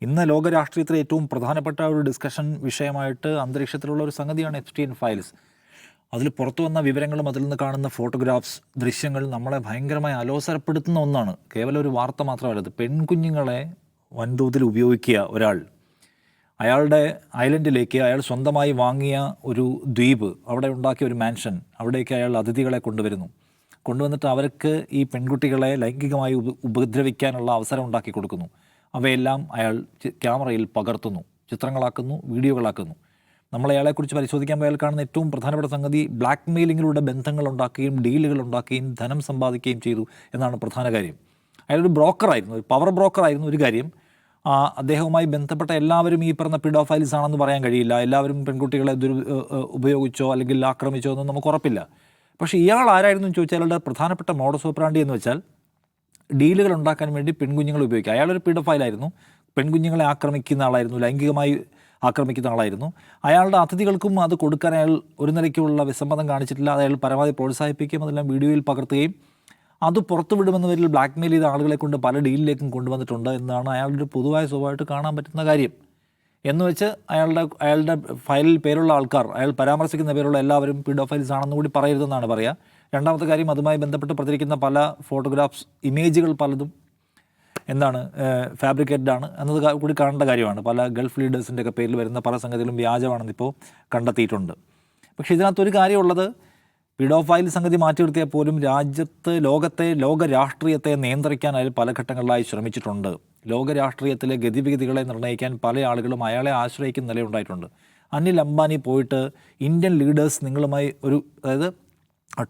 ഇന്ന് ലോക രാഷ്ട്രീയത്തിലെ ഏറ്റവും പ്രധാനപ്പെട്ട ഒരു ഡിസ്കഷൻ വിഷയമായിട്ട് അന്തരീക്ഷത്തിലുള്ള ഒരു സംഗതിയാണ് എപ്സ്റ്റീൻ ഫയൽസ്. അതിൽ പുറത്തു വന്ന വിവരങ്ങളും അതിൽ നിന്ന് കാണുന്ന ഫോട്ടോഗ്രാഫ്സ്, ദൃശ്യങ്ങൾ നമ്മളെ ഭയങ്കരമായി അലോസരപ്പെടുത്തുന്ന ഒന്നാണ്. കേവലം ഒരു വാർത്ത മാത്രമല്ല, ഇത് പെൺകുഞ്ഞുങ്ങളെ വൻതോതിൽ ഉപയോഗിക്കുക ഒരാൾ. അയാളുടെ ഐലൻഡിലേക്ക് അയാൾ സ്വന്തമായി വാങ്ങിയ ഒരു ദ്വീപ്, അവിടെ ഉണ്ടാക്കിയ ഒരു മാൻഷൻ, അവിടേക്ക് അയാൾ അതിഥികളെ കൊണ്ടുവന്നിട്ട് അവർക്ക് ഈ പെൺകുട്ടികളെ ലൈംഗികമായി ഉപദ്രവിക്കാനുള്ള അവസരം ഉണ്ടാക്കി കൊടുക്കുന്നു. അവയെല്ലാം അയാൾ ക്യാമറയിൽ പകർത്തുന്നു, ചിത്രങ്ങളാക്കുന്നു, വീഡിയോകളാക്കുന്നു. നമ്മൾ അയാളെക്കുറിച്ച് പരിശോധിക്കാൻ പോയാൽ കാണുന്ന ഏറ്റവും പ്രധാനപ്പെട്ട സംഗതി ബ്ലാക്ക് മെയിലിങ്ങിലൂടെ ബന്ധങ്ങൾ ഉണ്ടാക്കുകയും ഡീലുകൾ ഉണ്ടാക്കുകയും ധനം സമ്പാദിക്കുകയും ചെയ്തു എന്നാണ് പ്രധാന കാര്യം. അയാളൊരു ബ്രോക്കറായിരുന്നു, ഒരു പവർ ബ്രോക്കറായിരുന്നു. ഒരു കാര്യം, അദ്ദേഹവുമായി ബന്ധപ്പെട്ട എല്ലാവരും ഈ പറഞ്ഞ പിഡോഫൈൽസ് ആണെന്ന് പറയാൻ കഴിയില്ല. എല്ലാവരും പെൺകുട്ടികളെ ഉപയോഗിച്ചോ അല്ലെങ്കിൽ ആക്രമിച്ചോ എന്നൊന്നും നമുക്ക് ഉറപ്പില്ല. പക്ഷേ ഇയാൾ ആരായിരുന്നു എന്ന് ചോദിച്ചാൽ അയാളുടെ പ്രധാനപ്പെട്ട മോഡസ് ഓപ്പറാണ്ടി എന്ന് വെച്ചാൽ ഡീലുകൾ ഉണ്ടാക്കാൻ വേണ്ടി പെൺകുഞ്ഞുങ്ങളെ ഉപയോഗിക്കുക. അയാളൊരു പീഡോഫൈലായിരുന്നു, പെൺകുഞ്ഞുങ്ങളെ ആക്രമിക്കുന്ന ആളായിരുന്നു, ലൈംഗികമായി ആക്രമിക്കുന്ന ആളായിരുന്നു. അയാളുടെ അതിഥികൾക്കും അത് കൊടുക്കാൻ അയാൾ ഒരു നിലയ്ക്കുള്ള വിസമ്മതം കാണിച്ചിട്ടില്ല. അയാൾ പരമാവധി പ്രോത്സാഹിപ്പിക്കുകയും അതെല്ലാം വീഡിയോയിൽ പകർത്തുകയും അത് പുറത്തുവിടുമെന്ന പേരിൽ ബ്ലാക്ക് മെയിൽ ചെയ്ത ആളുകളെ കൊണ്ട് പല ഡീലിലേക്കും കൊണ്ടുവന്നിട്ടുണ്ട് എന്നാണ് അയാളുടെ പൊതുവായ സ്വഭാവമായിട്ട് കാണാൻ പറ്റുന്ന കാര്യം. എന്ന് വെച്ച് അയാളുടെ ഫയലിൽ പേരുള്ള ആൾക്കാർ, അയാൾ പരാമർശിക്കുന്ന പേരുള്ള എല്ലാവരും പീഡോഫൈൽസ് ആണെന്ന് കൂടി പറയരുതെന്നാണ് പറയുക. രണ്ടാമത്തെ കാര്യം, അതുമായി ബന്ധപ്പെട്ട് പ്രചരിക്കുന്ന പല ഫോട്ടോഗ്രാഫ്സ്, ഇമേജുകൾ പലതും ഫാബ്രിക്കേറ്റഡ് ആണ് എന്നത് കൂടി കാണേണ്ട കാര്യമാണ്. പല ഗൾഫ് ലീഡേഴ്സിൻ്റെ ഒക്കെ പേരിൽ വരുന്ന പല സംഗതികളും വ്യാജമാണെന്ന് ഇപ്പോൾ കണ്ടെത്തിയിട്ടുണ്ട്. പക്ഷേ ഇതിനകത്തൊരു കാര്യമുള്ളത്, പീഡോഫൈൽ സംഗതി മാറ്റി നിർത്തിയാൽ പോലും ലോക രാഷ്ട്രീയത്തെ നിയന്ത്രിക്കാൻ അയാൾ പല ഘട്ടങ്ങളിലായി ശ്രമിച്ചിട്ടുണ്ട്. ലോക രാഷ്ട്രീയത്തിലെ ഗതിവിഗതികളെ നിർണ്ണയിക്കാൻ പല ആളുകളും അയാളെ ആശ്രയിക്കുന്ന നിലയുണ്ടായിട്ടുണ്ട്. അനിൽ അംബാനി പോയിട്ട് ഇന്ത്യൻ ലീഡേഴ്സ് നിങ്ങളുമായി അതായത്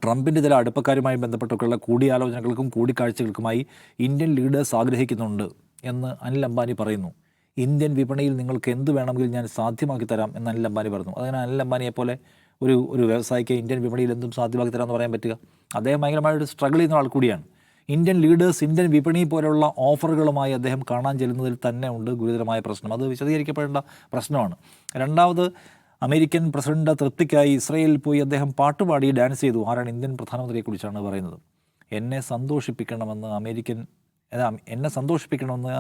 ട്രംപിൻ്റെ ചില അടുപ്പക്കാരുമായി ബന്ധപ്പെട്ടൊക്കെയുള്ള കൂടിയാലോചനകൾക്കും കൂടിക്കാഴ്ചകൾക്കുമായി ഇന്ത്യൻ ലീഡേഴ്സ് ആഗ്രഹിക്കുന്നുണ്ട് എന്ന് അനിൽ അംബാനി പറയുന്നു. ഇന്ത്യൻ വിപണിയിൽ നിങ്ങൾക്ക് എന്ത് വേണമെങ്കിലും ഞാൻ സാധ്യമാക്കി തരാം എന്ന് അനിൽ അംബാനി പറഞ്ഞു. അങ്ങനെ അനിൽ അംബാനിയെപ്പോലെ ഒരു വ്യവസായിക്ക് ഇന്ത്യൻ വിപണിയിൽ എന്തും സാധ്യമാക്കി തരാമെന്ന് പറയാൻ പറ്റുക? അദ്ദേഹം ഭയങ്കരമായിട്ട് സ്ട്രഗിൾ ചെയ്യുന്ന ആൾ കൂടിയാണ്. ഇന്ത്യൻ ലീഡേഴ്സ് ഇന്ത്യൻ വിപണി പോലുള്ള ഓഫറുകളുമായി അദ്ദേഹം കാണാൻ ചെല്ലുന്നതിൽ തന്നെ ഉണ്ട് ഗുരുതരമായ പ്രശ്നം. അത് വിശദീകരിക്കപ്പെടേണ്ട പ്രശ്നമാണ്. രണ്ടാമത്, അമേരിക്കൻ പ്രസിഡന്റ് തൃപ്തിക്കായി ഇസ്രയേലിൽ പോയി അദ്ദേഹം പാട്ടുപാടി ഡാൻസ് ചെയ്തു. ആരാണ്? ഇന്ത്യൻ പ്രധാനമന്ത്രിയെക്കുറിച്ചാണ് പറയുന്നത്. എന്നെ സന്തോഷിപ്പിക്കണമെന്ന്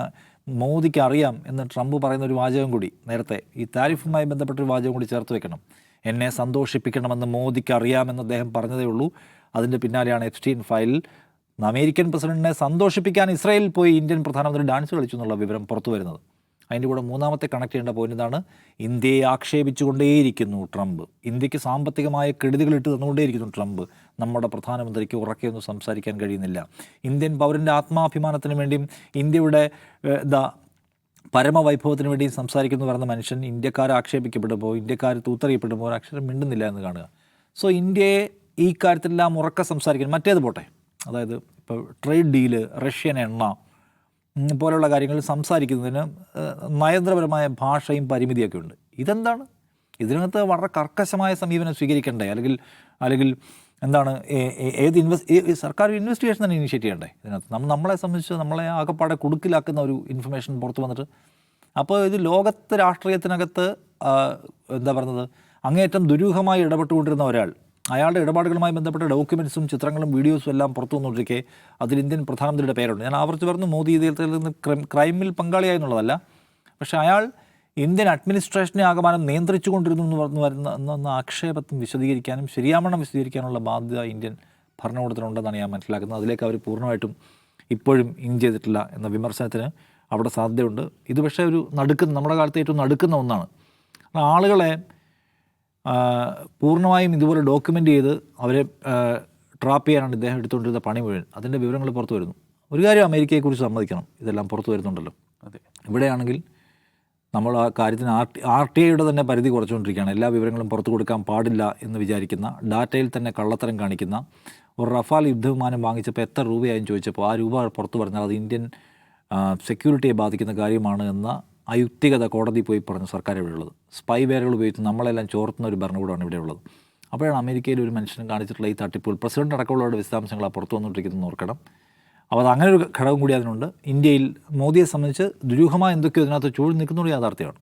മോദിക്ക് അറിയാം എന്ന് ട്രംപ് പറയുന്ന ഒരു വാചകം കൂടി നേരത്തെ ഈ താരിഫുമായി ബന്ധപ്പെട്ടൊരു വാചകം കൂടി ചേർത്ത് വെക്കണം. എന്നെ സന്തോഷിപ്പിക്കണമെന്ന് മോദിക്ക് അറിയാമെന്ന് അദ്ദേഹം പറഞ്ഞതേ ഉള്ളൂ. അതിൻ്റെ പിന്നാലെയാണ് എപ്സ്റ്റീൻ ഫയലിൽ അമേരിക്കൻ പ്രസിഡന്റിനെ സന്തോഷിപ്പിക്കാൻ ഇസ്രയേലിൽ പോയി ഇന്ത്യൻ പ്രധാനമന്ത്രി ഡാൻസ് കളിച്ചു എന്നുള്ള വിവരം പുറത്തു വരുന്നത്. അതിൻ്റെ കൂടെ മൂന്നാമത്തെ കണക്ട് ചെയ്യേണ്ട പോയിന്റ് ഇതാണ്: ഇന്ത്യയെ ആക്ഷേപിച്ചുകൊണ്ടേയിരിക്കുന്നു ട്രംപ്. ഇന്ത്യക്ക് സാമ്പത്തികമായ കെടുതികളിട്ട് തന്നുകൊണ്ടേയിരിക്കുന്നു ട്രംപ്. നമ്മുടെ പ്രധാനമന്ത്രിക്ക് ഉറക്കെയൊന്നും സംസാരിക്കാൻ കഴിയുന്നില്ല. ഇന്ത്യൻ പൗരൻ്റെ ആത്മാഭിമാനത്തിന് വേണ്ടിയും ഇന്ത്യയുടെ പരമവൈഭവത്തിന് വേണ്ടിയും സംസാരിക്കുന്നു പറയുന്ന മനുഷ്യൻ ഇന്ത്യക്കാരെ ആക്ഷേപിക്കപ്പെടുമ്പോൾ, ഇന്ത്യക്കാർ തൂത്തറിയപ്പെടുമ്പോൾ ഒരു അക്ഷരം മിണ്ടുന്നില്ല എന്ന് കാണുക. സോ ഇന്ത്യയെ ഈ കാര്യത്തിലെല്ലാം ഉറക്കെ സംസാരിക്കാൻ, മറ്റേത് പോട്ടെ, അതായത് ഇപ്പോൾ ട്രേഡ് ഡീല്, റഷ്യൻ എണ്ണ പോലുള്ള കാര്യങ്ങൾ സംസാരിക്കുന്നതിന് നയതന്ത്രപരമായ ഭാഷയും പരിമിതിയൊക്കെ ഉണ്ട്. ഇതെന്താണ്? ഇതിനകത്ത് വളരെ കർക്കശമായ സമീപനം സ്വീകരിക്കണ്ടേ? അല്ലെങ്കിൽ സർക്കാർ ഇൻവെസ്റ്റിഗേഷൻ തന്നെ ഇനിഷ്യേറ്റ് ചെയ്യണ്ടേ ഇതിനകത്ത്? നമ്മളെ സംബന്ധിച്ച് നമ്മളെ ആകെപ്പാടെ കുടുക്കിലാക്കുന്ന ഒരു ഇൻഫർമേഷൻ പുറത്തു വന്നിട്ട്, അപ്പോൾ ഇത് ലോകത്തെ രാഷ്ട്രീയത്തിനകത്ത് അങ്ങേയറ്റം ദുരൂഹമായി ഇടപെട്ടുകൊണ്ടിരുന്ന ഒരാൾ, അയാളുടെ ഇടപാടുകളുമായി ബന്ധപ്പെട്ട ഡോക്യുമെൻറ്റ്സും ചിത്രങ്ങളും വീഡിയോസും എല്ലാം പുറത്തു വന്നുകൊണ്ടിരിക്കെ അതിൽ ഇന്ത്യൻ പ്രധാനമന്ത്രിയുടെ പേരുണ്ട്. ഞാൻ ആവർത്തിച്ച് പറഞ്ഞു, മോദി ഇതിൽ നിന്ന് ക്രൈമിൽ പങ്കാളിയായി എന്നുള്ളതല്ല, പക്ഷേ അയാൾ ഇന്ത്യൻ അഡ്മിനിസ്ട്രേഷനെ ആകമാനം നിയന്ത്രിച്ചു കൊണ്ടിരുന്നു എന്ന് വരുന്ന ആക്ഷേപത്തും വിശദീകരിക്കാനും ശരിയാവണ്ണം വിശദീകരിക്കാനുള്ള ബാധ്യത ഇന്ത്യൻ ഭരണകൂടത്തിനുണ്ടെന്നാണ് ഞാൻ മനസ്സിലാക്കുന്നത്. അതിലേക്ക് അവർ പൂർണ്ണമായിട്ടും ഇപ്പോഴും ഇൻ ചെയ്തിട്ടില്ല എന്ന വിമർശനത്തിന് അവിടെ സാധ്യതയുണ്ട്. ഇത് പക്ഷേ നമ്മുടെ കാലത്ത് ഏറ്റവും നടുക്കുന്ന ഒന്നാണ്. ആളുകളെ പൂർണ്ണമായും ഇതുപോലെ ഡോക്യുമെൻ്റ് ചെയ്ത് അവരെ ട്രാപ്പ് ചെയ്യാനാണ് ഇദ്ദേഹം എടുത്തുകൊണ്ടിരുന്ന പണി മുഴുവൻ. അതിൻ്റെ വിവരങ്ങൾ പുറത്തു വരുന്നു. ഒരു കാര്യം അമേരിക്കയെക്കുറിച്ച് സമ്മതിക്കണം, ഇതെല്ലാം പുറത്തു വരുന്നുണ്ടല്ലോ. അതെ, ഇവിടെയാണെങ്കിൽ നമ്മൾ ആ കാര്യത്തിന് RTIയുടെ തന്നെ പരിധി കുറച്ചുകൊണ്ടിരിക്കുകയാണ്. എല്ലാ വിവരങ്ങളും പുറത്തു കൊടുക്കാൻ പാടില്ല എന്ന് വിചാരിക്കുന്ന, ഡാറ്റയിൽ തന്നെ കള്ളത്തരം കാണിക്കുന്ന ഒരു റഫാൽ യുദ്ധവിമാനം വാങ്ങിച്ചപ്പോൾ എത്ര രൂപയായും ചോദിച്ചപ്പോൾ ആ രൂപ പുറത്തു പറഞ്ഞാൽ അത് ഇന്ത്യൻ സെക്യൂരിറ്റിയെ ബാധിക്കുന്ന കാര്യമാണ് എന്ന അയുക്തികത കോടതി പോയി പറഞ്ഞു സർക്കാർ ഇവിടെയുള്ളത്. സ്പൈവെയറുകൾ ഉപയോഗിച്ച് നമ്മളെല്ലാം ചോർത്തുന്ന ഒരു ഭരണകൂടമാണ് ഇവിടെയുള്ളത്. അപ്പോഴാണ് അമേരിക്കയിൽ ഒരു മനുഷ്യനും കാണിച്ചിട്ടുള്ള ഈ തട്ടിപ്പുകൾ, പ്രസിഡന്റ് അടക്കമുള്ളവരുടെ വിശദാംശങ്ങളാണ് പുറത്തു വന്നുകൊണ്ടിരിക്കുന്നത് ഓർക്കണം. അപ്പോൾ അങ്ങനെ ഒരു ഘടകം കൂടി അതിനുണ്ട്. ഇന്ത്യയിൽ മോദിയെ സംബന്ധിച്ച് ദുരൂഹമായ എന്തൊക്കെയോ ഇതിനകത്ത് ചൂഴ്ന്നു നിൽക്കുന്ന ഒരു യാഥാർത്ഥ്യമാണ്.